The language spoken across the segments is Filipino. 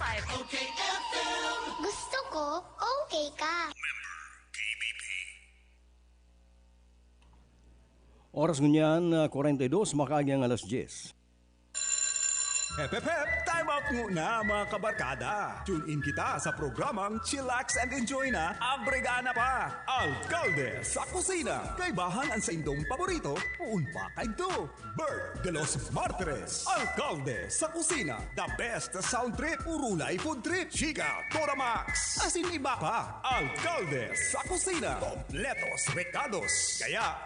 Okay FM. Gusto ko, okay ka. Oras ngunyan, 42, makagyang alas 10. Hep, hep, hep! Time out muna mga kabarkada! Tune in kita sa programang Chillax and Enjoy na Abregana pa! Alcalde sa kusina! Kaibahan ang sa indong paborito, puun pa kay do! Bert de los Martires! Alcalde sa kusina! The best sound trip, urulay food trip! Chika, Toramax! Asin iba pa! Alcalde sa kusina! Kompletos recados! Kaya,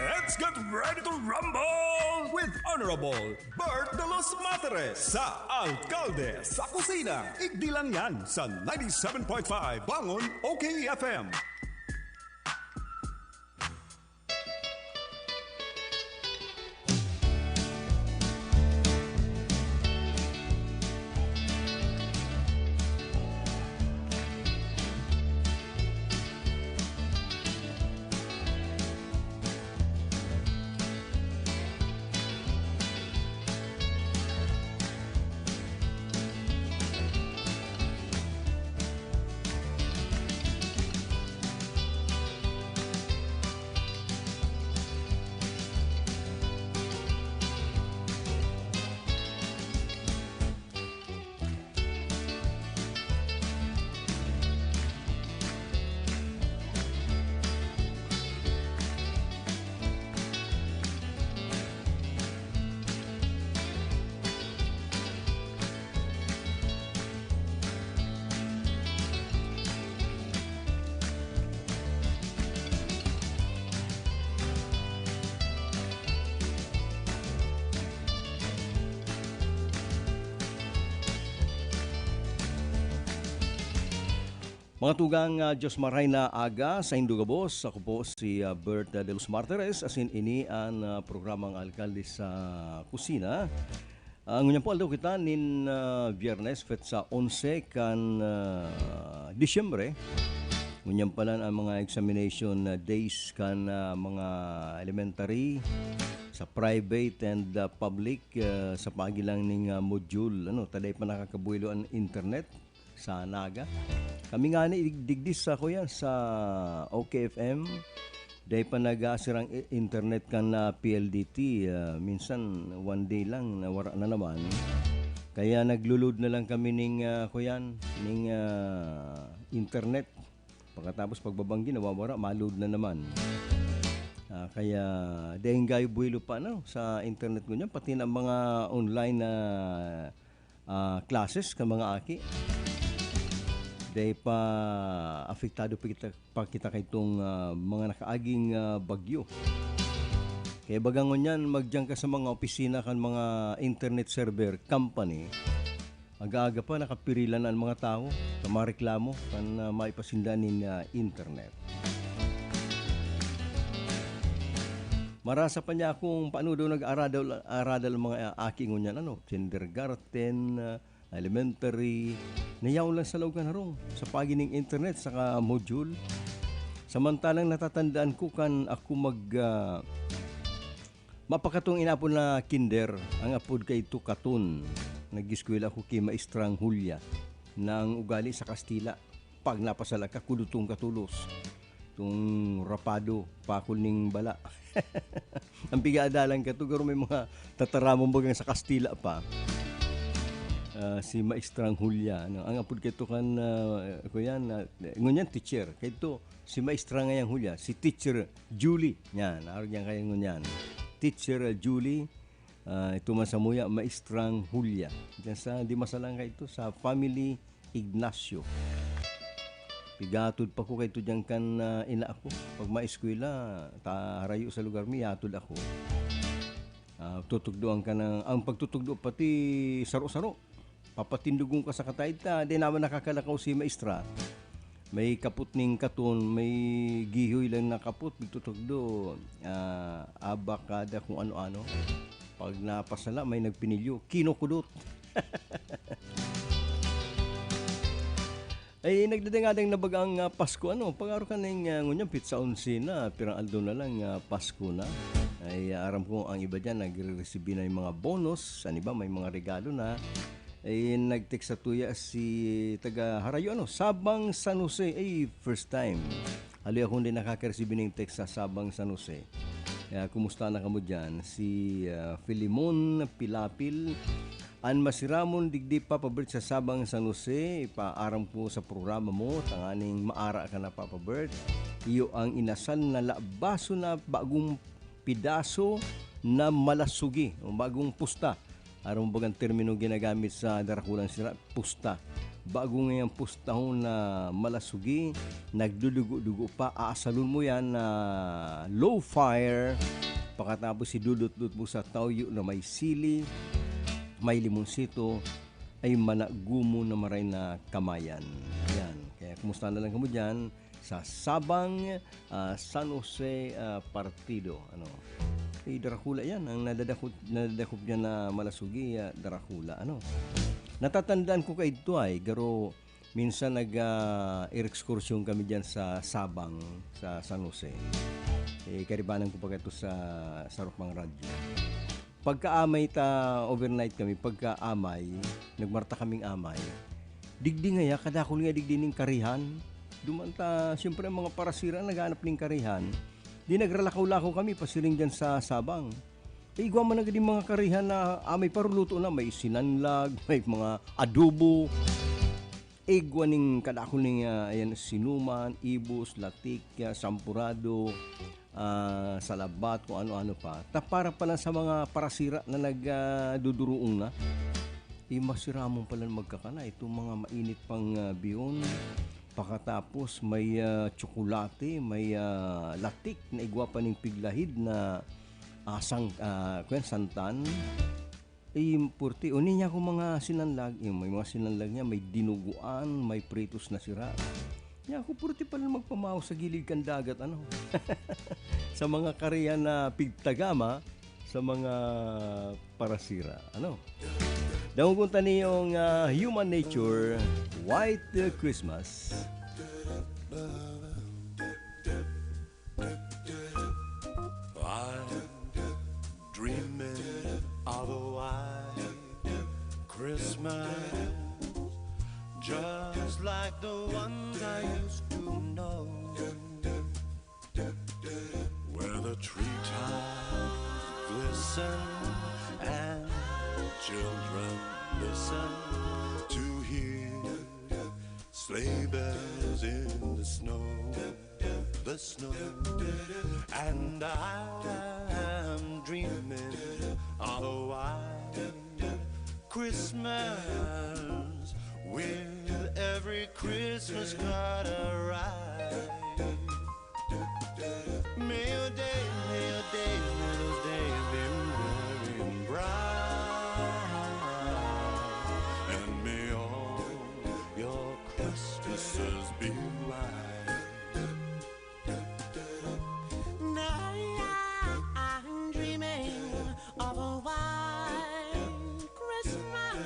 let's get ready to rumble with Honorable Bert de los Materes sa Alcalde sa Kusina. Igdi lang yan sa 97.5 Bangon OK FM. Mga tugang Diyos maray na aga sa Indugabos. Ako po si Bert de los Martires. Asin ini ang programang Alkalde sa Kusina. Ngunyan po aldaw kita nin Biyernes fet sa 11 kan Disyembre. Ngunyan pala ang mga examination days kan mga elementary sa private and public sa pagilang ning module. Taday pa nakakabuelo ang internet sa Naga. Kami nga ni digdis sa kuya sa OKFM. Dahil pa nag-asirang internet kan na PLDT. Minsan one day lang nawara na naman. Kaya naglulod na lang kami ning kuyan ning internet. Pagkatapos pagbabanggi nawawara, malud na naman. Kaya dahil gayo buwilo pa sa internet ko niya, pati na mga online na classes ka mga aki. Dahil pa apektado pa kita kay itong mga nakaaging bagyo. Kaya bagangon yan, magdiyan ka sa mga opisina kan mga internet server company. Aga-aga pa nakapirilan ang mga tao sa mga reklamo kan maipasindanin internet. Marasa pa niya kung paano daw nag-aradal mga aking ngunyan, kindergarten, elementary, nayaw lang sa laugan harong sa pagining internet saka module. Samantalang natatandaan ko kan ako mapakatong inapon na kinder, ang apod kay ito katon. Nag-eskwela ko kay Maestrang Julia ng ugali sa Kastila. Pag napasala ka, kulutong katulos. Itong rapado, pakul ning bala. Ang pigaadalan ka ito, may mga tataramong bagang sa Kastila pa. Si Maestrang Julia. Ang apod kay ito kan, ngunyan teacher. Kay ito, si Maestrang ngayang Julia. Si Teacher Julie. Yan, aryan kayang ngunyan. Teacher Julie. Ito masamuya, Maestrang Julia. Diyan sa, di masalang ka ito, sa Family Ignacio. Pigatod pa ko kay ito dyan kan ina ako. Pag maeskwela, harayo sa lugar mi, yatod ako. Tutugdoan ka ng, ang pagtutugdo pati saro-saro. Papatindugong ka sa katayid ta, di naman nakakalakaw si Maestra. May kaput ning katon, may gihoy lang na kaput, tutugdo, abakada kung ano-ano. Pag napasala, may nagpinilyo, kinukudot. Ay nagdadangadang nabagang Pasko pag-araw ka ng ngunyang pizza 11 na pirang aldo na lang Pasko na. Ay aram ko ang iba diyan nagre-receive na yung mga bonus, ano ba may mga regalo na. ay nag-text sa tuya si taga Harayo, Sabang San Jose, first time. Hali akong din nakaka-receive ng text sa Sabang San Jose. Kaya kumusta na kamo dyan? Si Filimon Pilapil, an masiramon digdi pa pabert sa Sabang San Jose, ipaaram ko sa programa mo, tanganing maara ka na Papa Bert. Iyo ang inasal na labaso na bagong pidaso na malasugi, o bagong pusta. Araw bagang termino ginagamit sa darakulang sira, pusta. Bago ngayong pustahon na malasugi, nagdudugo-dugo pa, aasalon mo yan na low fire, pagkatapos idudot-dut mo sa tawyo na may sili, may limonsito, ay managumo na maray na kamayan. Yan. Kaya kumusta na lang kamo dyan sa Sabang San Jose Partido. Darakula yan. Ang nadadakop niya na malasugi, darakula. Natatandaan ko kay ito garo minsan nag-excursion kami dyan sa Sabang, sa San Jose. Karibanan ko pa ito sa Sarupang Radyo. Pagkaamay overnight kami, nagmarta kaming amay. Digdi nga kadakol nga digdi ning karihan. Dumanta, siyempre ang mga parasira naghanap ning karihan. Di nagralakaw-lakaw kami pasiring dyan sa Sabang. Igwa man agad yung mga karihan na may paruluto na, may sinanlag, may mga adobo. Igwa ning kadakol ning sinuman, ibus, latik, sampurado, salabat, kung ano-ano pa. Para pala sa mga parasira na nagduduruong na. Masiramong pala magkakana. Itong mga mainit pang biyon. Pagkatapos may tsokolate, may latik na igwa pa ning piglahid na santan. Purti. Unin niya kung mga sinanlag. May mga sinanlag niya, may dinuguan, may pritos na sira. Niya ako purti pala magpamaw sa gilid kan dagat. Sa mga kariyan na pigtagama, sa mga parasira. Dahon kunta niyong Human Nature, White Christmas. I'm dreaming of a white Christmas, just like the ones I used to know, where the treetops glisten and children listen to hear sleigh bells in the snow, and I'm dreaming of a white Christmas with every Christmas card I write. May your days, may those days be very bright, and may all your Christmases be white. Now I'm dreaming of a white Christmas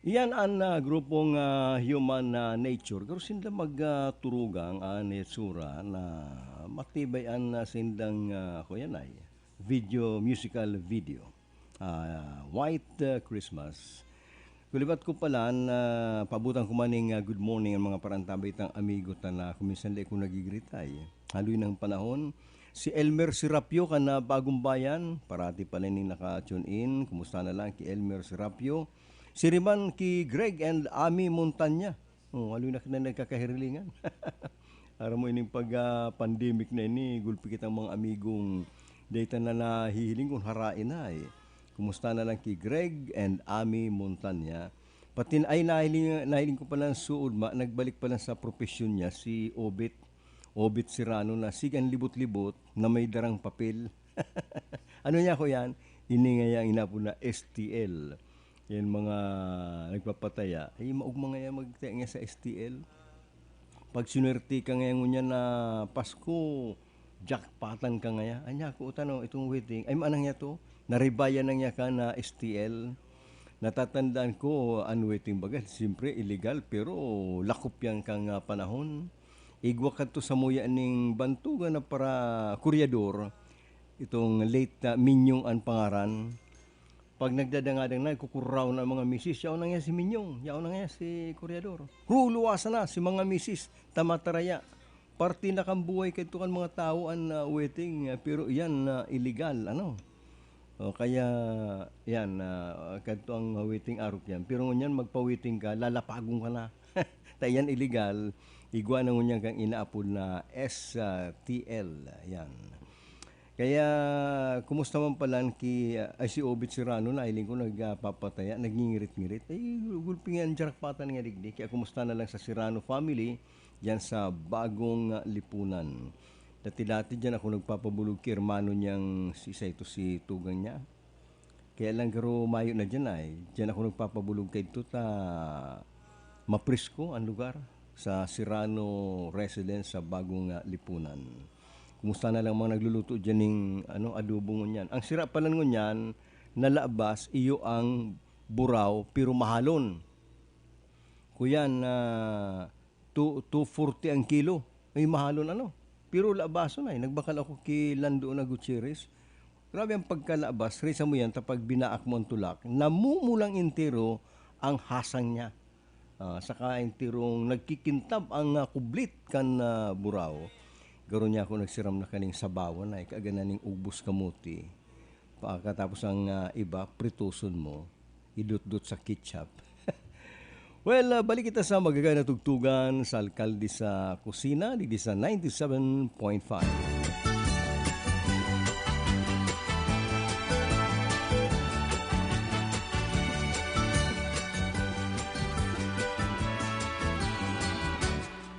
Iyan ang grupong human nature. Pero sila magturugang netsura na matibay ang sindang kuyan ay musical video. White Christmas. Kulibat ko pala na pabutan ko maning good morning ang mga parantabay tang amigo na kuminsan ko nagigritay. Haloy ng panahon. Si Elmer Serapio na bagong bayan, parati pa rin naka-tune in. Kumusta na lang ki Elmer Serapio. Si Riman ki Greg and Ami Montanya. Haloy na nagkakahirilingan. Aram mo ining pag-pandemic na ini, gulpi kitang mga amigong data na nahihiling kung harain na eh. Kumusta na lang ki Greg and Ami Montanya. Patin ay nahiling ko pala suod, nagbalik pala sa profesyon niya si Obit Serrano na sigan libot-libot na may darang papel. Ano niya ko yan? Ini nga yung inapo na STL. Yan mga nagpapataya. Ay maugma nga yan magtaya nga sa STL. Pag sinerti ka ngayon niya na Pasko, jackpotan ka nga yan. Anya ko utano itong waiting. Ay maanang niya to? Naribayan na niya ka na STL. Natatandaan ko unwaiting bagay. Siyempre illegal pero lakop yan kang panahon. Igwa ka to sa muya ning bantugan na para kuryador. Itong late Minyong ang pangaran. Pag nagdadangadang na, kukuraw na mga misis, yaw na nga si Minyong, yaw na nga si kuryador. Luwasan na si mga misis, tamataraya. Parti na kang buhay kay tukan mga tao ang waiting, pero yan illegal, ano? Kaya yan, kanto ang waiting arok yan. Pero ngunyan magpa-waiting ka, lalapagong ka na. Tayan illegal, igwa na ngunyan kang inaapod na STL. Yan. Kaya, kumusta man pala si Obit Serrano na iling ko nagpapataya, nagngingirit-ngirit. Ay, gulpingan, jarakpatan nga digdi. Kaya kumusta na lang sa Serrano family, yan sa bagong lipunan. Dati-dati dyan ako nagpapabulog kay hermano niyang si Tugang niya. Kaya lang garo mayo na dyan ay. Dyan ako nagpapabulog kay Tuta Maprisko ang lugar sa Serrano residence sa bagong lipunan. Kumusta na lang mga nagluluto dyan ng adobo ngunyan. Ang sira pala ngunyan, nalabas iyo ang buraw pero mahalon. Kuyan, 240 ang kilo. Ay mahalon Pero labaso na nagbakal ako kay Lando na Gutierrez. Grabe ang pagkalabas, resa mo yan tapag binaak mo ang tulak, namumulang intero ang hasang niya. Saka intirong nagkikintab ang kublit kan buraw. Garo niya ako nagsiram na kaning sabawan ay kaaganan ng ubos kamuti. Pagkatapos ang iba, prituson mo, idut-dut sa ketchup. Well, balik kita sa magagay na tugtugan sa Alkalde sa Kusina, di sa 97.5.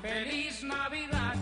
Feliz Navidad,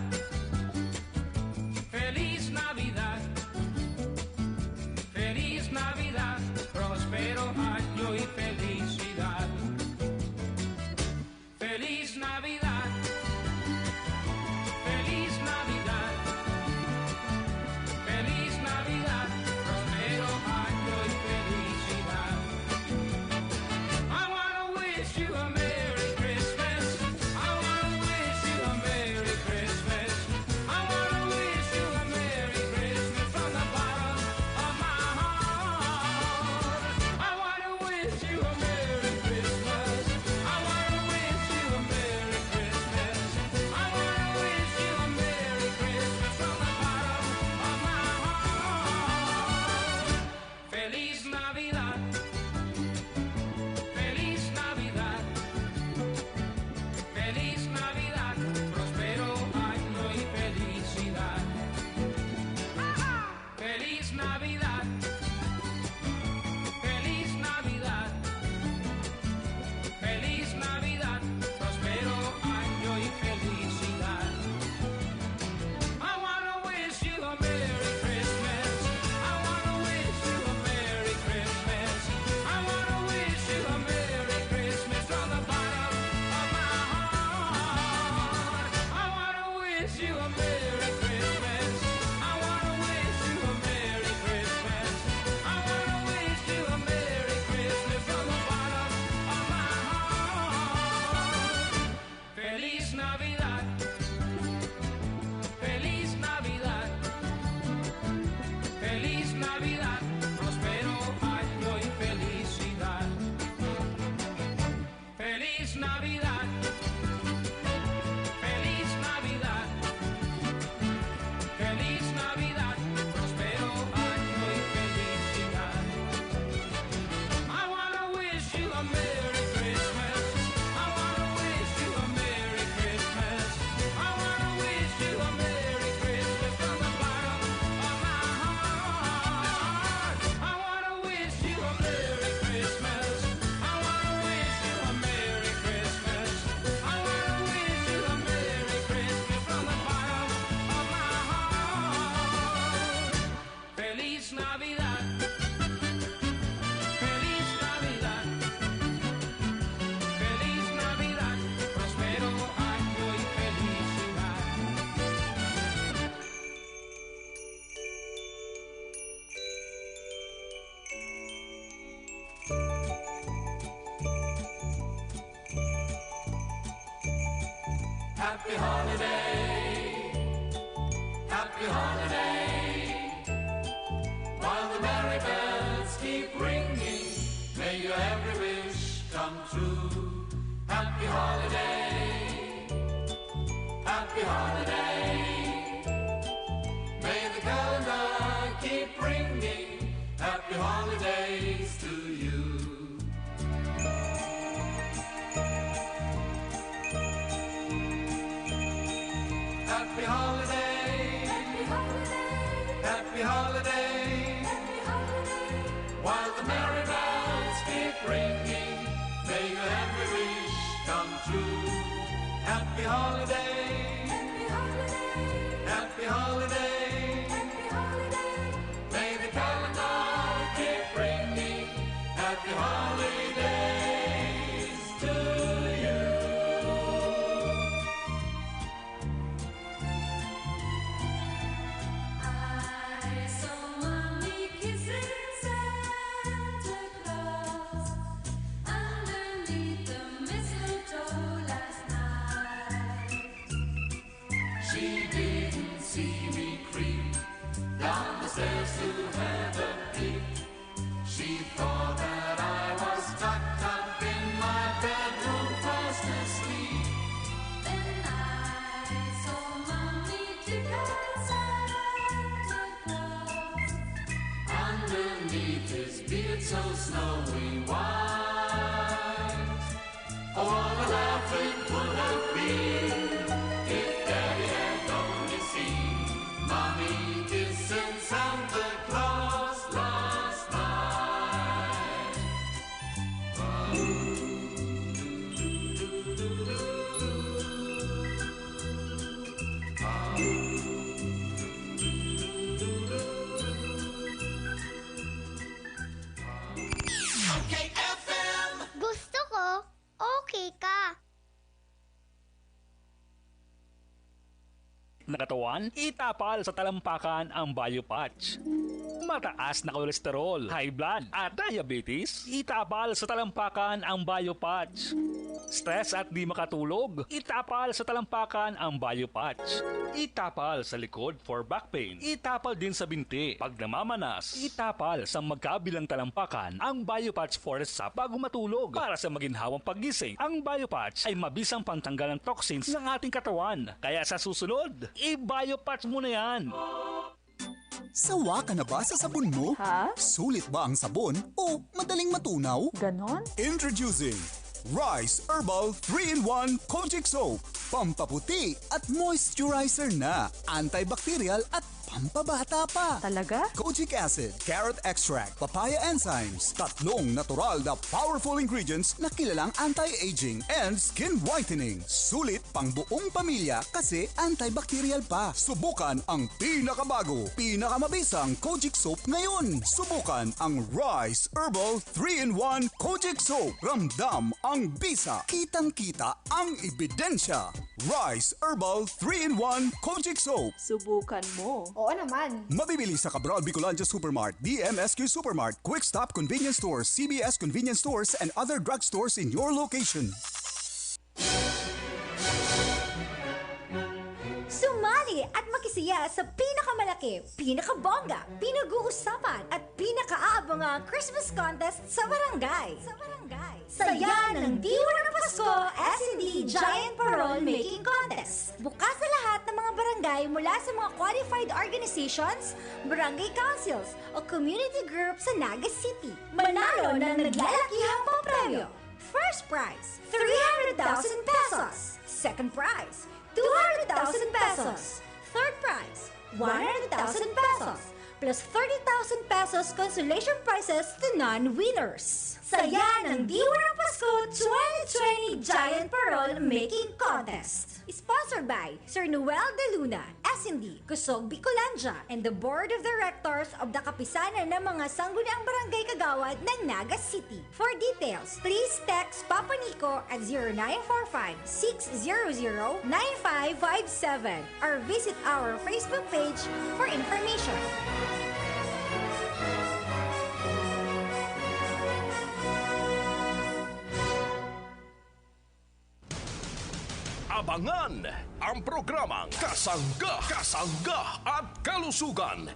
happy holiday. While the merry bells keep ringing, may your every wish come true. Happy holiday, happy holiday. May the calendar keep ringing, happy holidays to you. Happy holiday, happy holiday, happy holiday, happy holiday. While the merry bells keep ringing, may your every wish come true. Happy holiday, happy holiday, happy holiday, happy holiday. May the calendar keep ringing, happy holidays to you. I saw Mommy kissing Santa Claus underneath the mistletoe last night. She didn't see me creep down the stairs to have a peek. She thought that I was tucked up in my bedroom fast asleep. Then I saw Mommy take out Santa Claus. Underneath his beard so snowy white. Oh, what a laugh it would have been if Daddy had only seen Mommy kissing Santa Claus last night. Okay, FM. Gusto ko, okay ka. Nakatawan, itapal sa talampakan ang Biopatch. Mataas na kolesterol, high blood at diabetes, itapal sa talampakan ang Biopatch. Stress at di makatulog, itapal sa talampakan ang Biopatch. Itapal sa likod for back pain, itapal din sa binti. Pag namamanas, itapal sa magkabilang talampakan ang Biopatch Forest Sap bago matulog. Para sa maginhawang paggising, ang Biopatch ay mabisang pantanggal ng toxins ng ating katawan. Kaya sa susunod, i-Biopatch mo na yan. Sawa ka na ba sa sabon mo? Ha? Sulit ba ang sabon o madaling matunaw? Ganon? Introducing Rice Herbal 3-in-1 Kojic Soap. Pampaputi at moisturizer na. Antibacterial at pampabata pa. Talaga? Kojic acid, carrot extract, papaya enzymes. Tatlong natural na powerful ingredients na kilalang anti-aging and skin whitening. Sulit pang buong pamilya kasi antibacterial pa. Subukan ang pinakabago, pinakamabisang Kojic Soap ngayon. Subukan ang Rice Herbal 3-in-1 Kojic Soap. Ramdam ang bisa. Kitang-kita ang ebidensya. Rice Herbal 3-in-1 Kojic Soap. Subukan mo. Oo naman. Mabibili sa Cabral Bicolandia Supermart, DMSQ Supermart, Quick Stop Convenience Stores, CBS Convenience Stores, and other drugstores in your location. Sumali at makisiya sa pinakamalaki, pinakabongga, pinag-uusapan at pinakaabangang Christmas contest sa barangay. Saya ng Diwa ng Pasko S&D Giant Parol Making Contest. Bukas sa lahat ng mga barangay mula sa mga qualified organizations, barangay councils o community groups sa Naga City. Manalo ng naglalakihang pampremyo. First prize, 300,000 pesos. Second prize, 200,000 pesos. Third prize, 100,000 pesos. Plus 30,000 pesos consolation prizes to non-winners. Saya ng Diwa ng Pasko 2020 Giant Parol Making Contest. Sponsored by Sir Noel De Luna, S&D, Kusog Bicolandia, and the Board of Directors of the Kapisanan ng mga Sangguniang Barangay Kagawad ng Naga City. For details, please text Papa Nico at 0945-600-9557 or visit our Facebook page for information. Abangan ang programang Kasangga, Kasangga at Kalusugan.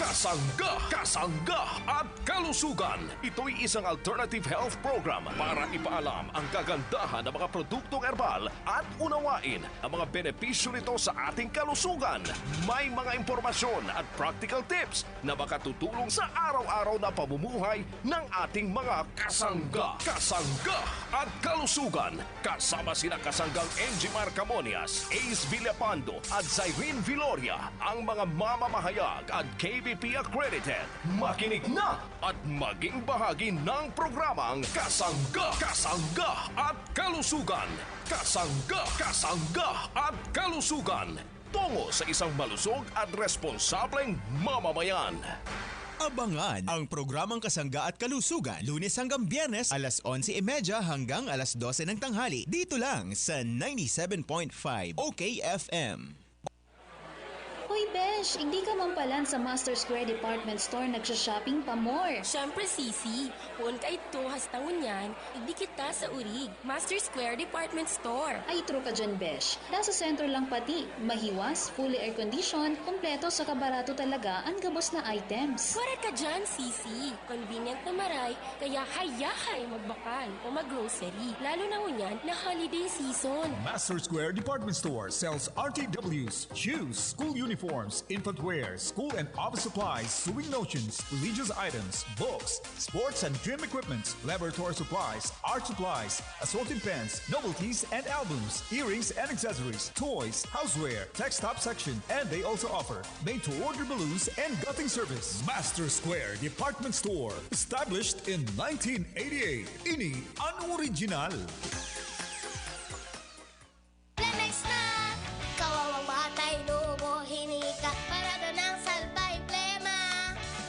Kasangga, Kasangga at Kalusugan. Ito'y isang alternative health program para ipaalam ang kagandahan ng mga produktong herbal at unawain ang mga benepisyo nito sa ating kalusugan. May mga impormasyon at practical tips na makatutulong sa araw-araw na pamumuhay ng ating mga kasangga. Kasangga at Kalusugan. Kasama sina kasanggang Angie Marcamonias, Ace Villapando at Zyrene Viloria, ang mga mamamahayag at KBP accredited. Makinig na at maging bahagi ng programang Kasangga, Kasangga at Kalusugan. Kasangga, Kasangga at Kalusugan. Tungo sa isang malusog at responsableng mamamayan. Abangan ang programang Kasangga at Kalusugan, Lunes hanggang Biyernes, alas 11:30 hanggang alas 12 ng tanghali. Dito lang sa 97.5 OKFM. Hoy Besh, hindi ka mampalan sa Master Square Department Store nagsha-shopping pa more. Siyempre, Sisi. Kung ka ito hastangon yan, hindi kita sa urig. Master Square Department Store. Ay, true ka dyan, Besh. Nasa center lang pati. Mahiwas, fully air-conditioned, kompleto sa kabarato talaga ang gabos na items. Correct ka dyan, Sisi. Convenient na maray, kaya hayahay magbakal o maggrocery. Lalo na ngunyan na holiday season. Master Square Department Store sells RTWs, shoes, school uniforms, infant wear, school and office supplies, sewing notions, religious items, books, sports and gym equipment, laboratory supplies, art supplies, assorted pens, novelties and albums, earrings and accessories, toys, houseware, tech-top section, and they also offer made-to-order balloons and gutting service. Master Square Department Store, established in 1988. Ini ang original. Plemex na! Kawawang batay, lubo, hinika. Parado ng salbay, plema.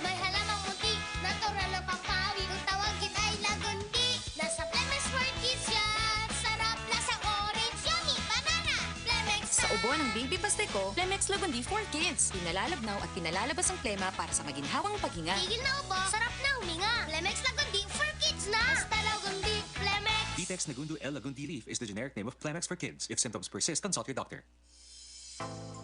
May halamang munti, natural na pampawi. Kung tawagin ay lagundi. Nasa Plemex for Kids yan. Sarap lasa orange, yummy, banana. Plemex na! Sa ubo ng Baby Pasteco, Plemex Lagundi for Kids. Pinalalabnaw at pinalalabas ang plema para sa maginhawang paghinga. Tigil na ubo, sarap na huminga. Plemex Lagundi for Kids na! Basta Lagundi, Plemex. Vitex Nagundu L. Lagundi Leaf is the generic name of Plemex for kids. If symptoms persist, consult your doctor.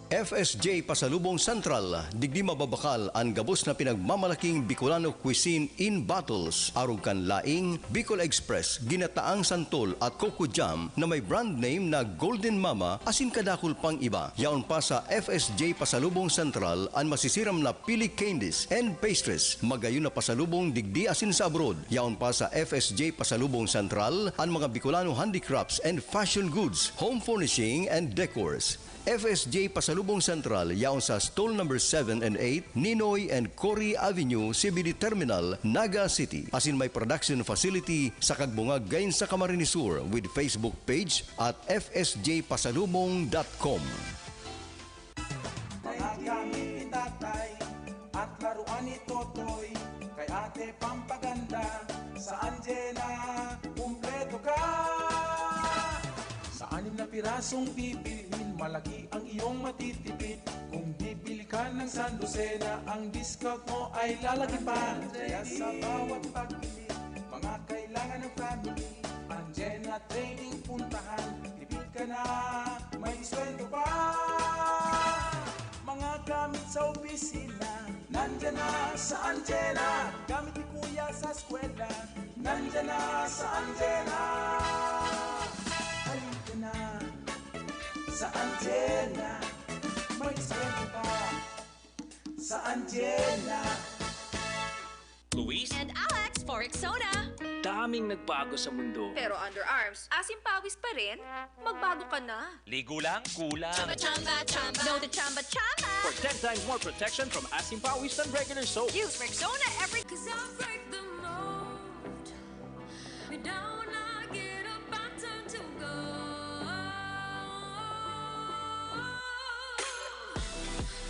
FSJ Pasalubong Central, digdi mababakal ang gabos na pinagmamalaking Bicolano cuisine in bottles. Arog kan laing, Bicol Express, Ginataang Santol at Coco Jam na may brand name na Golden Mama asin kadakol pang iba. Yaon pa sa FSJ Pasalubong Central ang masisiram na pili candies and pastries. Magayon na pasalubong digdi asin sa abroad. Yaon pa sa FSJ Pasalubong Central ang mga Bicolano handicrafts and fashion goods, home furnishing and decors. FSJ Pasalubong Central, yaon sa stall number 7 and 8, Ninoy and Cory Avenue, CBD Terminal, Naga City. Asin may production facility sa Kagbungag gayon sa Camarines Sur with Facebook page at fsjpasalubong.com. Mga gamit ni tatay at laruan ni Totoy, kay ate pampaganda, sa Anjena, kumpleto ka. Sa 6 na pirasong bibilhin, malaki ang iyong matitipid. Kung bibili ka ng sandosena, ang discount mo ay lalaki pa. Kaya sa bawat pagbili, mga kailangan ng family, Anjena Trading puntahan. Tipid ka na, may sweldo pa. Mga gamit sa opisina, nandyan na sa Anjena. Gamit ni kuya sa eskwela, nandyan na sa Anjena. Halika na sa Anjena, may sweldo pa sa Anjena. Luis And Alex for Rexona. daming nagbago sa mundo. Pero underarms, asim pawis pa rin? Magbago ka na. Ligo lang, kulang. Chamba, chamba. No to chamba, chamba. For 10 times more protection from asim pawis than regular soap. Use Rexona every... Cause I'll break the mold. Me down, I get up, I turn to gold.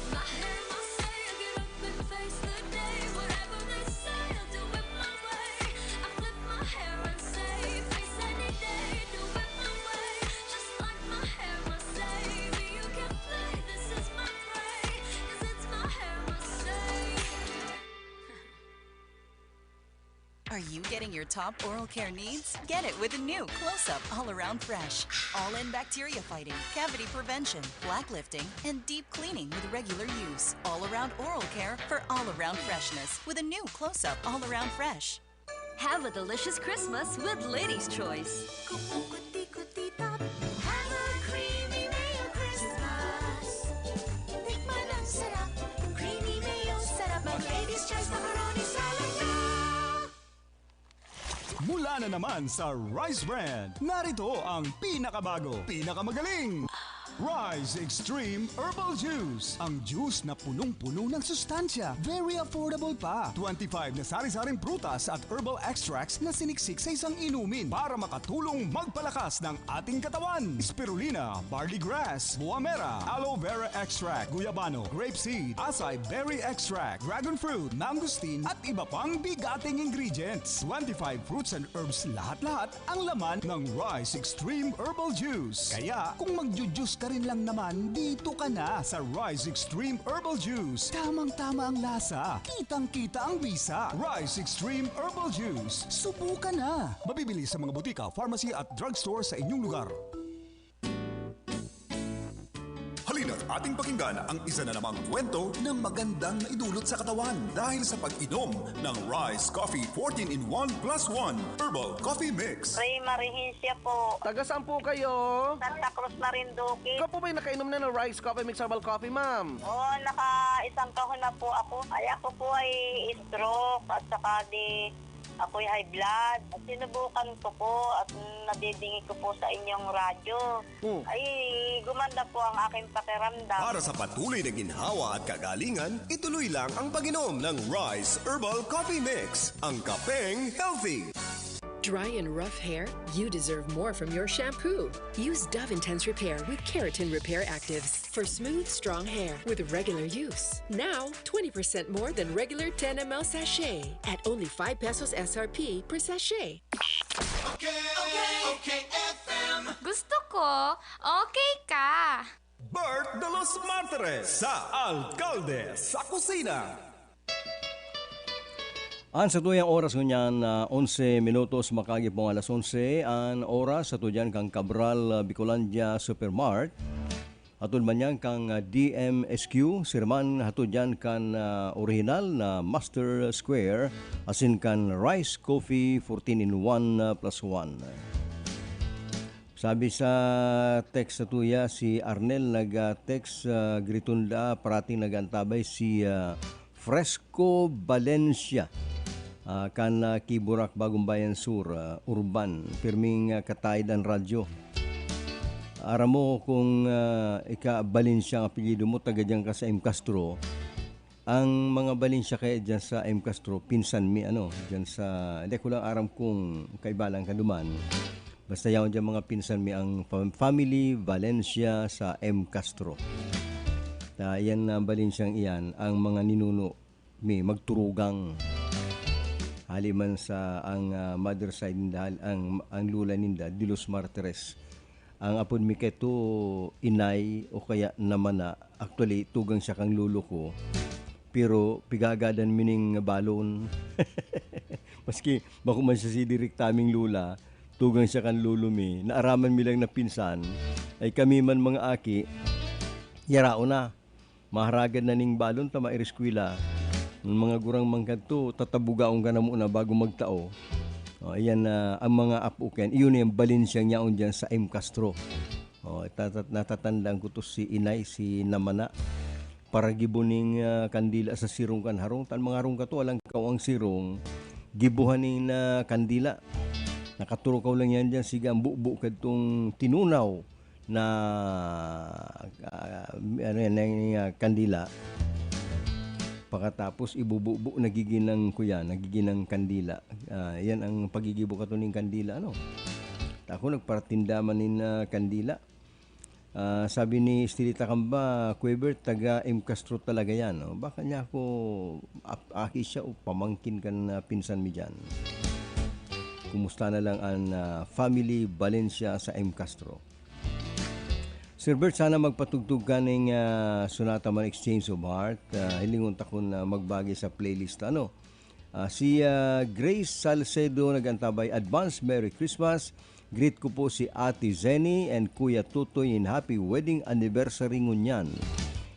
My hair must say, I get up and face the day. Whatever they say, I'll do it my way. I flip my hair and say, face any day, do it my way. Just like my hair must say, you can play, this is my prey. Cause it's my hair must say. Are you getting your top oral care needs? Get it with the new Close-Up All Around Fresh. All-in bacteria fighting, cavity prevention, plaque lifting, and deep cleaning with regular use. All-around oral care for all-around freshness with a new Close-Up All Around Fresh. Have a delicious Christmas with Lady's Choice. Have a creamy mayo Christmas. Tikman ang sarap. Creamy mayo sarap. Ang Lady's Choice Macaroni Salad na. Mula na naman sa Rice Brand, narito ang pinakabago, pinakamagaling. Rise Extreme Herbal Juice. Ang juice na punong-puno ng sustansya. Very affordable pa. 25 na sari-saring prutas at herbal extracts na siniksik sa isang inumin para makatulong magpalakas ng ating katawan. Spirulina, barley grass, buwa mera, aloe vera extract, guyabano, grape seed, acai berry extract, dragon fruit, mangosteen at iba pang bigating ingredients. 25 fruits and herbs lahat-lahat ang laman ng Rise Extreme Herbal Juice. Kaya kung magjujuice ka rin lang naman, dito ka na sa Rise Extreme Herbal Juice. Tamang-tama ang lasa. Kitang-kita ang bisa. Rise Extreme Herbal Juice. Subukan na. Mabibili sa mga butika, pharmacy at drugstore sa inyong lugar. Halina't ating pakinggan ang isa na namang kwento na magandang naidulot sa katawan dahil sa pag-inom ng Rise Coffee 14-in-1 plus 1 Herbal Coffee Mix. Ray Marihincia po. Taga saan po kayo? Santa Cruz, Marinduque. Ikaw po ba yung nakainom na ng Rice Coffee Mix Herbal Coffee, ma'am? Oo, naka-isang kahon na po ako. Ay, ako po ay stroke at saka ako'y high blood. At sinubukan ko po at nadidingi ko po sa inyong radyo. Ay, gumanda po ang aking pakiramdam. Para sa patuloy na ginhawa at kagalingan, ituloy lang ang pag-inom ng Rise Herbal Coffee Mix. Ang kapeng healthy. Dry and rough hair? You deserve more from your shampoo. Use Dove Intense Repair with Keratin Repair Actives for smooth, strong hair with regular use. Now, 20% more than regular 10 ml sachet at only 5 pesos SRP per sachet. Okay, FM. Gusto ko, okay ka. Bert de los Martires sa Alcalde sa Kusina. An sa tuyang oras ngunyan 11 minutos makagi pong alas 11 an oras sa tuyan kang Cabral Bicolandia Supermart. Atun man yan kang DMSQ sirman hatudyan kan original na Master Square asin kan Rice Coffee 14-in-1 plus 1. Sabi sa text sa tuya si Arnel nag-text Gritunda parating nagantabay si Fresco Valencia. Kan Kiburak Bagong Bayan Sur, Urban, pirming Kataydan Radyo. Aram mo kung ika-Valencia ang apelyido mo, taga dyan ka sa M. Castro. Ang mga Valencia kaya dyan sa M. Castro, pinsan mi, dyan sa, hindi ko lang aram kung kaibalang kaduman. Basta yaon dyan mga pinsan mi, ang family Valencia sa M. Castro. Yan na Valenciang iyan, ang mga ninuno mi, magturugang. Haliman sa ang mother side ninda, ang lula ninda, de los Martires. Ang apod mi keto inay o kaya naman na, actually tugang siya kang lulo ko. Pero pigagadan mining balon. Maski bako man siya si direct taming lula, tugang siya kang lulo mi. Naaraman mi lang na pinsan, ay kami man mga aki, yarao na. Maharagan na ning balon, tama iriskwila. Mga gurang mangkanto, tatabugaong ka na muna bago magtao. Ayan ang mga apuken. Iyon yung Balinsyang yaon dyan sa M. Castro. Natatandaan ko to si Inay, si Namana. Para gibuning kandila sa sirong kan harong. Tan mga harong ka to, alang kaw ang sirong. Gibuhaning na kandila. Nakaturo ka lang yan dyan. Siga ang bubo ka itong tinunaw na kandila. Pagkatapos ibububo nagiginang kandila. Yan ang pagigibo ka to ng kandila. Ako nagparatindaman ng kandila. Sabi ni Estelita Kamba, Quebert, taga M. Castro talaga yan. Baka niya ako, aki siya o pamangkin kan pinsan mi dyan. Kumusta na lang ang family Valencia sa M. Castro. Sir Bert, sana magpatugtog ka ng Sonata Man Exchange of Heart. Hilingon ta ko na magbagi sa playlist. Si Grace Salcedo nagantabay, advance Merry Christmas. Greet ko po si Ate Zenny and Kuya Tutoy in happy wedding anniversary ngunyan.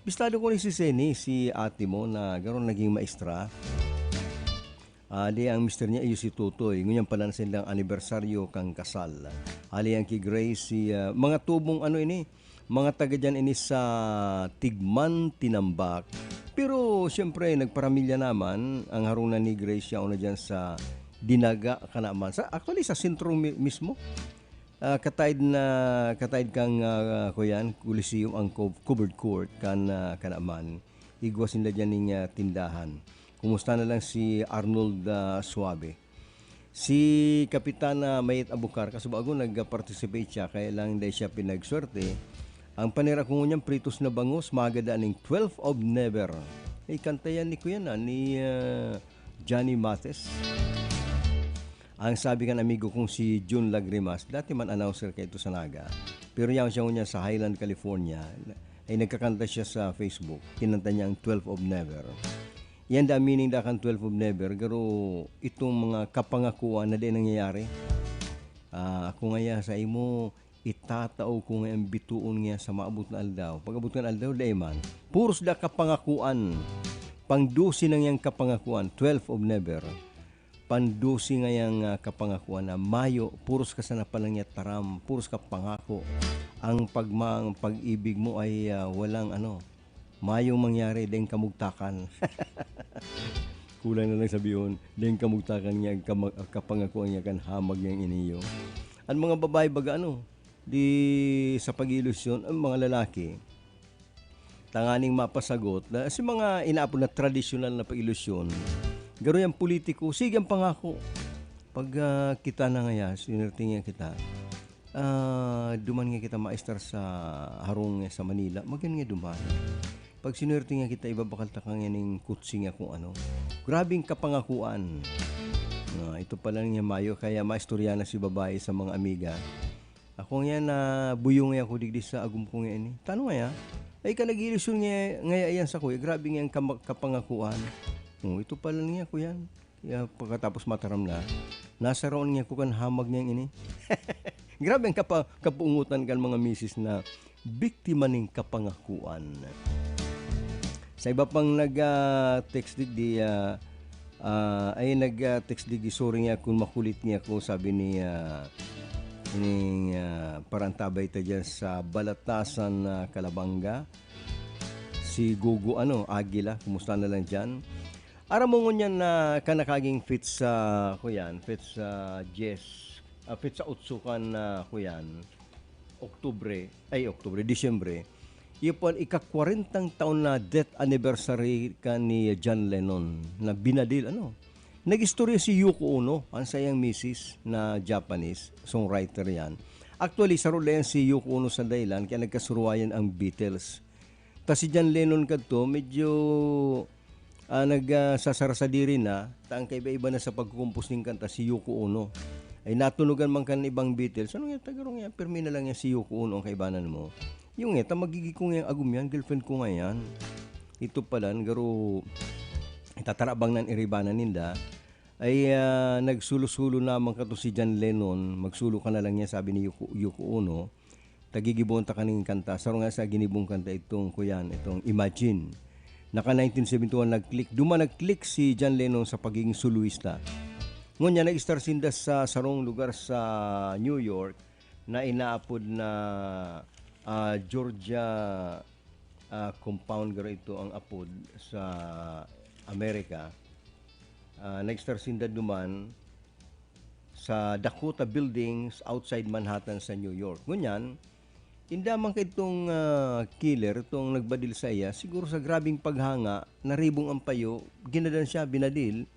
Bistado ko ni si Zenny, si ate mo na garon naging maestra. Ali ang mister niya iyo si Tutoy. Ngunyan pala na silang anibersaryo kang kasal. Ali ang ki Grace, si mga tubong ano ini, mga taga dyan ini sa Tigman, Tinambak. Pero siyempre nagparamilya naman ang harunan ni Grace siya una dyan sa Dinaga kanaman. Actually sa sentro mismo. Kataid kang kuyan, Coliseum ang covered court kanaman. Igwas nila dyan ng tindahan. Kumusta na lang si Arnold Suabe. Si Kapitana Mayet Abukar, kasubago nag-participate siya, kaya lang hindi siya pinagswerte. Ang panira ko niyang pritos na bangus, magadaan ng 12 of Never. Kanta yan ni Kuya na, ni Johnny Mathis. Ang sabi kan amigo kong si June Lagrimas, dati man announcer kay ito sa Naga. Pero yan siya niya sa Highland, California. Ay nagkakanta siya sa Facebook. Kinanta niya ang 12 of Never. Yan da meaning da kan 12 of Never. Pero itong mga kapangakuan na din nangyayari. Ako nga sa imo, itatao ko nga ang bituon nga sa maabot na aldaw. Pag abot na aldaw, daiman. Puros da kapangakuan. Pangdusi nang yang kapangakuan, 12 of Never. Pandusi nga yang kapangakuan na mayo, puros ka sana palang niya taram, puros ka pangako. Ang pag-ibig mo ay walang mayong mangyari, dahil kamugtakan. Kulang na lang sabihin, dahil kamugtakan niya, kapangakuan niya kan hamag niyang iniyo. At mga babae baga di sa pag-ilusyon, ang mga lalaki, tanganing mapasagot, na si mga inaapon na tradisyonal na pag-ilusyon, garo yung politiko, sige ang pangako. Pag kita na nga sinerting kita, duman nga kita maestar sa harong sa Manila, magyan nga duman. Pag sinerting nga kita, ibabakal takang yan yung kutsi nga kung ano. Grabing kapangakuan. Ito pala nga mayo, kaya maistorya na si babae sa mga amiga. Ako nga na buyong nga ako digdi sa agum ko nga ini. Tanong nga ay ka nag-ilusyon nga yan sa kuya, grabe nga kapangakuan. Ito pala niya ko yan. Kaya pagkatapos mataram na, nasa roon niya ko kan hamag niya ini. Grabe ang kapungutan kan mga misis na biktima ng kapangakuan. Sa iba pang nag-text digdi, nag-text digdi, sorry nga kung makulit niya ko, sabi ni parantabay ta dyan sa Balatasan, Kalabanga. Si Gugu Agila, kumusta na lang dyan? Aram mo ngunyan na kanakaging fit sa fit sa utsukan na Disyembre. Iyon ika-40 taon na death anniversary ka ni John Lennon na binadil Nag-istorya si Yoko Ono, ang sayang misis na Japanese songwriter yan. Actually sa role yan si Yoko Ono sa dahilan kaya nagkasuruayan ang Beatles. Tas si John Lennon kadto medyo nagsasarasadiri na, taang kaiba-iba na sa pagkukumpos ng kanta si Yoko Ono. Ay natunugan man kan ibang Beatles. Ano nga, tagarong yan, permi na lang yan si Yoko Ono ang kaibanan mo. Yung nga, magiging ko nga agum yan, girlfriend ko nga yan. Ito pala, garo, itatarabang ng iribanan ninda, ay nagsulo-sulo naman ka to si John Lennon, magsulo ka na lang niya, sabi ni Yoko Ono, tagigibon ta kaning kanta. Saro nga sa ginibong kanta itong Imagine. Naka 1971 nag-click si John Lennon sa pagiging soloista. Ngunya nag-star sinda sa sarong lugar sa New York na inaapod na Georgia compound garo ito ang apod sa Amerika. Nag-star sinda duman sa Dakota Buildings outside Manhattan sa New York. Ngunyan, indamang ka itong killer, itong nagbadil sa iya, siguro sa grabing paghanga, naribong ang payo, ginadan siya, binadil,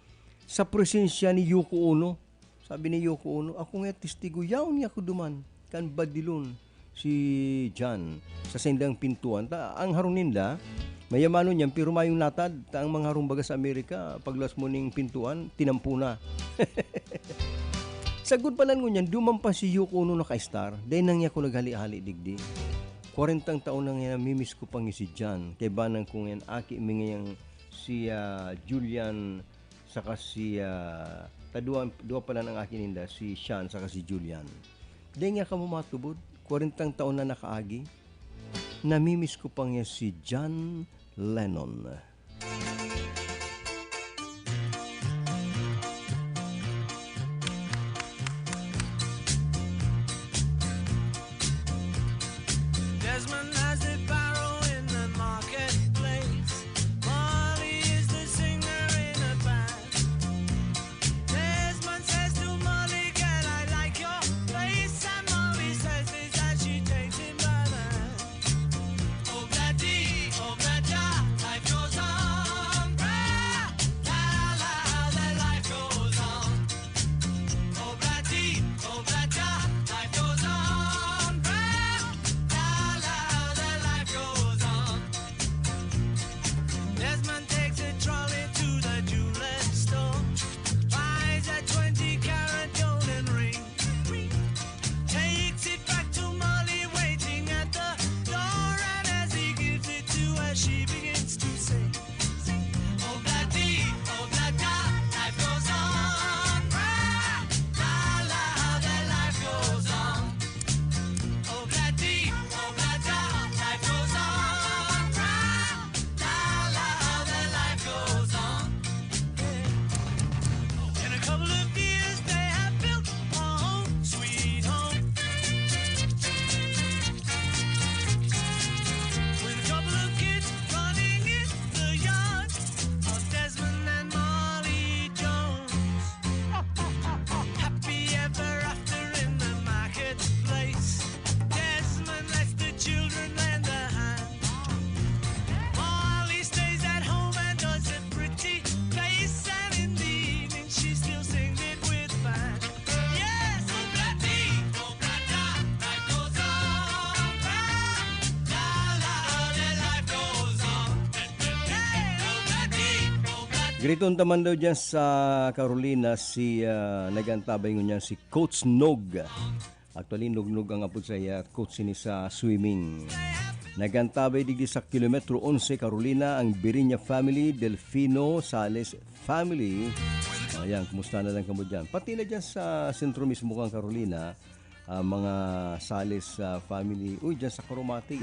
sa presensya ni Yoko Ono. Sabi ni Yoko Ono, ako nga testigo, yaon niya ko duman, kan badilon si John sa sendang pintuan. Ang harong nila, mayamano niyan, pero mayong natad, ang mga harong baga sa Amerika, paglas mo ning pintuan, tinampuna. Sagot pala ngunyan, dumampa si Yoko Ono naka-star, dahil nang niya ko naghali-hali digdi. 40 taon nang yan, mimiss ko pang si John. Kaya ba nang kung yan, aki mingayang si Julian saka si dua pala ng akin inda, si Sean saka si Julian. Di nga ka mo matubod, 40 taon na nakaagi. Namimiss ko pang niya si John Lennon. Desmond has the barrow in the marketplace. Molly is the singer in a band. Desmond says to Molly, "Can I like your place?" And Molly says this as she takes him by the hand. Oh, Gladys, oh, Glada, life goes on. Bra, la, la, how the life goes on. Oh, Gladys, oh, Glada, life goes on. Bra, Desmond takes a trolley to the jewelry store, buys a 20-carat golden ring, takes it back to Molly waiting at the door, and as he gives it to her, she begins to sing. Oh, Gladys, oh, Glada, life goes on. La, la, how the life goes on. Oh, Gladys, oh, Glada, life goes on. In a couple of years they have built a home, sweet home, with a couple of kids running in the yard of Desmond and Molly Jones. Happy ever after in the marketplace. Desmond lets the children lend a hand. Molly stays at home and does a pretty face, and in the evening she still sings it with band. Yes, oh, Gladys, oh, Glada, life goes on. La, la, the life goes on. Hey, oh, Gladys, oh, Glada. Gritong taman daw dyan sa Carolina si nagantabay nyo niyan si Coach Nog. Actually, nugnog ang apod sa iya, coach ni sa swimming. Nagantabay digdi sa kilometro 11 Carolina ang Birinya family, Delfino Sales family. Ayan, kumusta na lang kamo dyan. Pati na dyan sa sentro mismo kang Carolina, mga Sales family. Uy, dyan sa Koromatic,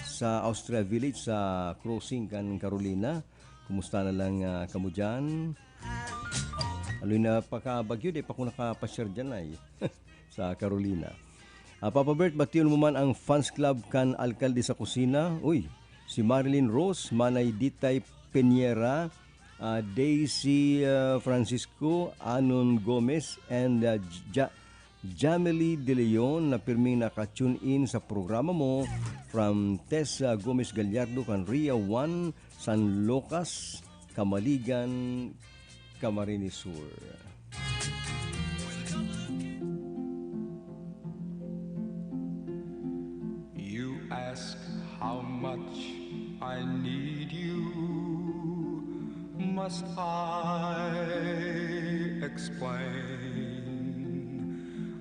sa Austria Village, sa crossing kan Carolina. Kumusta na lang kamo dyan. Aloy na pagkabagyo, di pa ko nakapasyar dyan ay. Sa Carolina. Papa Bert, batiyon mo man ang fans club kan alkalde sa kusina. Uy, si Marilyn Rose, Manay Ditay Peñera, Daisy Francisco, Anon Gomez, and Jamily De Leon na pirming naka-tune in sa programa mo from Tessa Gomez Gallardo kan Ria 1, San Lucas, Kamaligan, Camarines Sur. Ask how much I need you. Must I explain?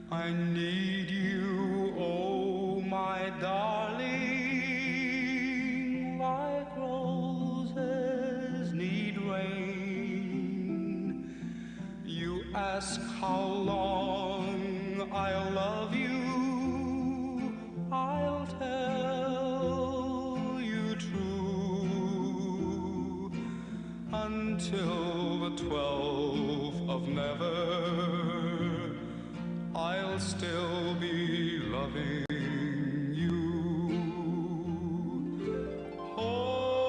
I need you, oh my darling, like roses need rain. You ask how long I'll love you. I'll tell you true until the 12th of never. I'll still be loving you. Hold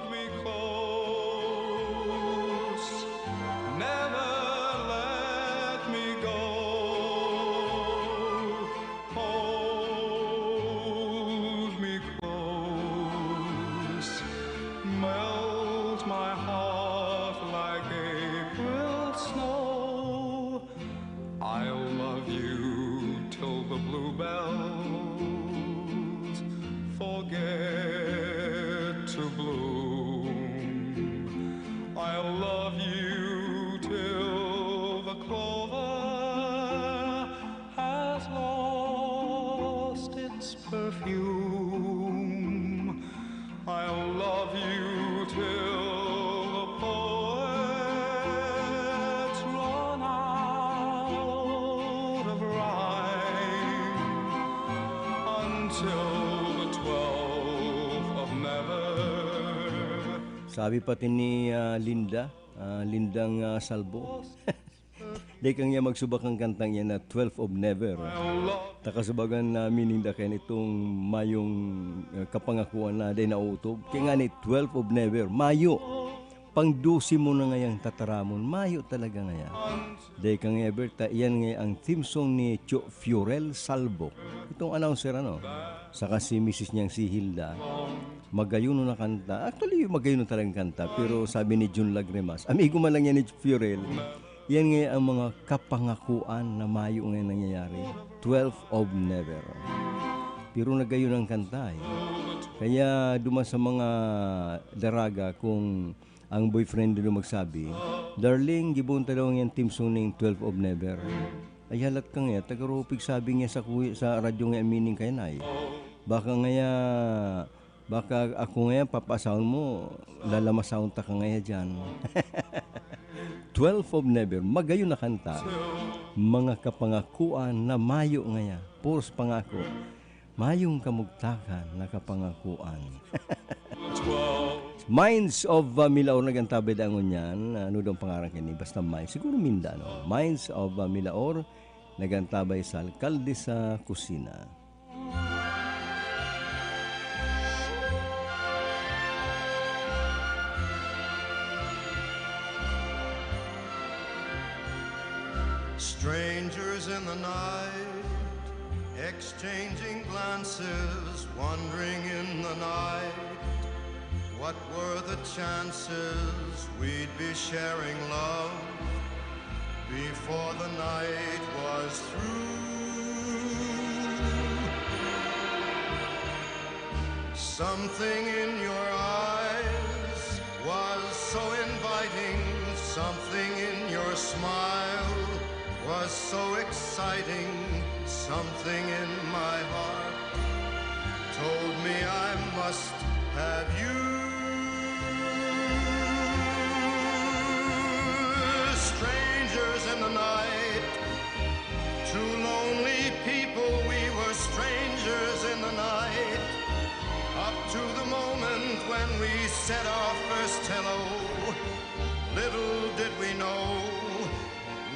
me close, never let me go. Hold me close, melt my heart like April snow. I'll love you till the bluebells forget to bloom. I'll love you till the clover has lost its perfume. I'll love you till the Sabi pati ni Lindang Salvo. Di kang niya magsubak ang kantang yan na 12 of Never. Takasubagan na meaning da kayo nitong mayong kapangakuan na day nautob. Kaya nga ni 12 of Never, Mayo. Pangdusi mo na ngayang tataramon, Mayo talaga ngaya. Day kang ever, yan ngay ang theme song ni Cho Fiorel Salvo. Itong announcer saka si Mrs. niyang si Hilda. Magayon na kanta. Actually, magayon na talagang kanta. Pero sabi ni June Lagremas, amigo man lang yan ni Fiorel, yan nga ang mga kapangakuan na Mayo ngayon nangyayari. 12 of Never. Pero nagayon ang kanta eh. Kaya duman sa mga daraga kung ang boyfriend nila magsabi, Darling, gibunta daw yan team song ng 12 of Never. Ay halat ka nga, taga-ropig sabi niya sa radyo nga meaning kay Nay. Baka ako nga papasahon mo, lalamasahon ta ka nga dyan. 12 of Never, magayon na kanta. Mga kapangakuan na Mayo ngaya. Puros pangako. Mayong kamugtakan na kapangakuan. Minds of Milaor nagantabay dangon yan. Ano daw pangarang kini? Basta Minds. Siguro Mindanao. Minds of Milaor nagantabay sa alkalde sa kusina. Strangers in the night, exchanging glances, wandering in the night. What were the chances we'd be sharing love before the night was through? Something in your eyes was so inviting, something in your smile was so exciting, something in my heart told me I must have you. Strangers in the night, two lonely people, we were strangers in the night, up to the moment when we said our first hello. Little did we know,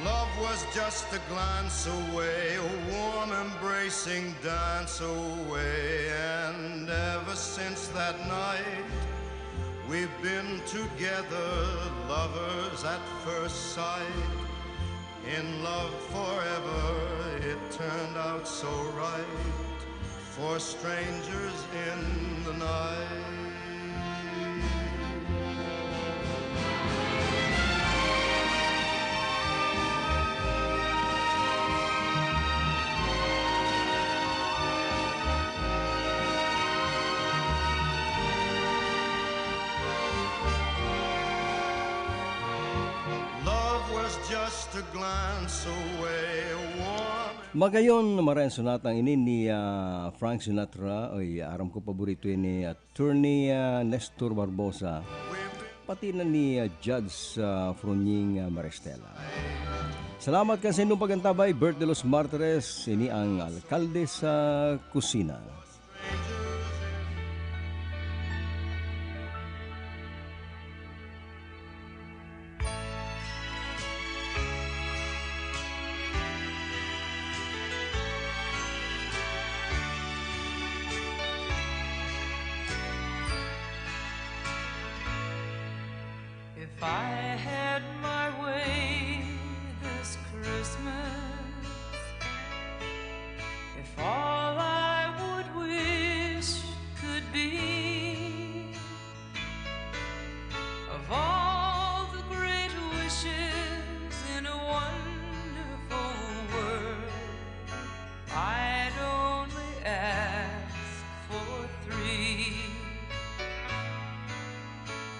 love was just a glance away, a warm embracing dance away. And ever since that night, we've been together, lovers at first sight. In love forever, it turned out so right, for strangers in the night. Just a glance away, warm. Magayon maraming sonatang ini ni Frank Sinatra, oy aram ko paborito ni Attorney Nestor Barbosa, pati na ni Judge Frunying Maristela. Salamat kasi nung pagantabay, Bert de los Martires, ini ang alkalde sa kusina. If I had my way this Christmas, if all I would wish could be, of all the great wishes in a wonderful world, I'd only ask for 3.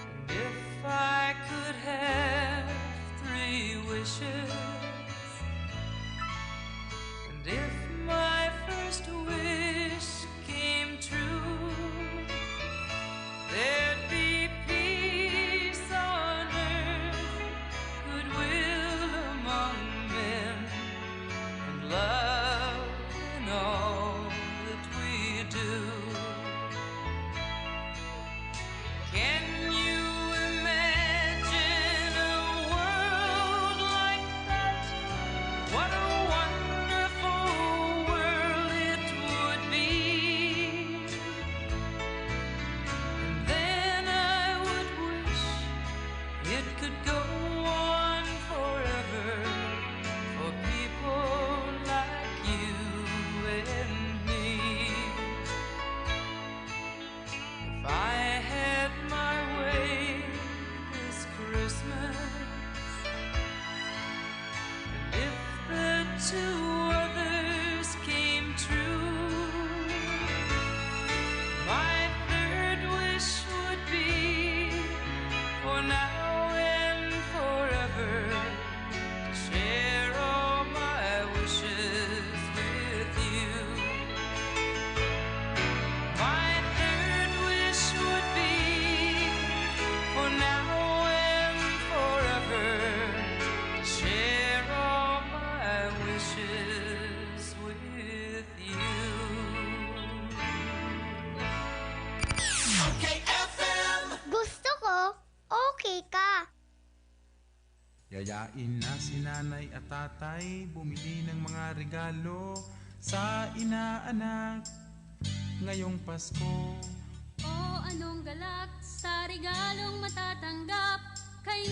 And if I could have 3 wishes, and if my first wish came true, there'd be peace on earth, goodwill among men, and love in all that we do. Can you Kain na si nanay at tatay, bumili ng mga regalo sa inaanak ngayong Pasko. O anong galak sa regalong matatanggap kay